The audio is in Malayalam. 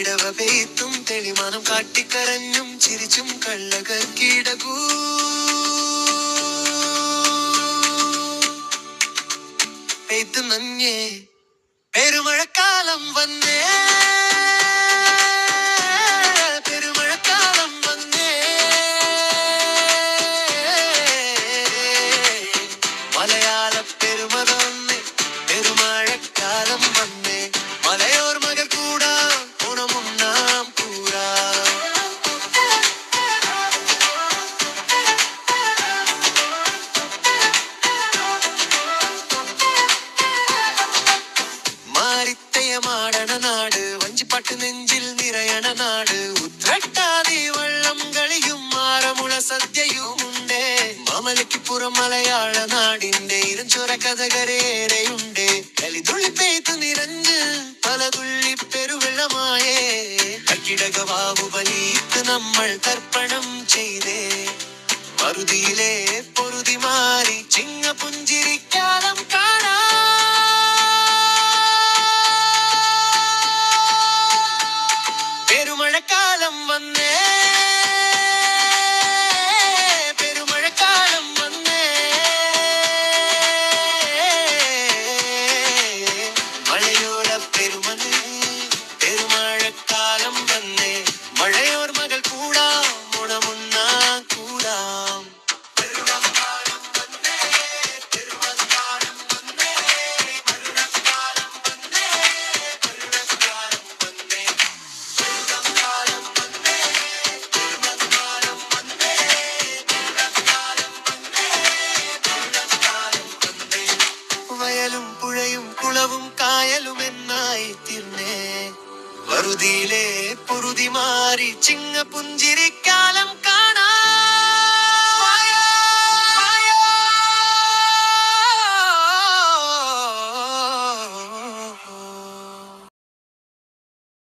ഇടവ പെയ്ത്തും തെളിമാനം കാട്ടിക്കരഞ്ഞും ചിരിച്ചും കള്ളകൾ കീടകൂ പെയ്ത്ത് നഞ്ഞേ പെരുമഴക്കാലം വന്നേ പെരുമഴക്കാലം വന്നേ മലയാള പെരുമ വന്നേ പെരുമഴക്കാലം വന്നേ മലയോർമകൾ കൂടാ ഗുണമുണ്ണാം കൂടാ മാടണ നാട് വഞ്ചിപ്പാട്ട് നെഞ്ചിൽ നിറയണ നാട് ഉത്രട്ടാതി വള്ളം കളിയും മാറമുള സദ്യയുമുണ്ട് മാമലയ്ക്ക് പുറം മലയാള നാടിന്റെ ഇരഞ്ചൊര കഥകരേറെയുണ്ട് കളിതുള്ളി പെയ്ത്തു നിറഞ്ഞ് പല തുള്ളി പെരുവെള്ളമായേ കക്കിടക ബാഹുബലിക്ക് നമ്മൾ തർപ്പണം ചെയ്തേ മറുതിയിലെ പൊറുതി മാറി ചിങ്ങ പുഞ്ചിരിക്കാലം കാണാ പെരുമഴക്കാലം വന്നേ പെരുമഴക്കാലം വന്നേ മഴയോള പെരുമനേ പെരുമഴക്കാലം വന്നേ മഴയോർമകൾ കൂടാം ഗുണമുണ്ണാ കൂടാം വയലും പുഴയും കുളവും കായലും എന്നായി തീർന്നേ വറുതിയിലെ പൊറുതി മാറി ചിങ്ങ പുഞ്ചിരി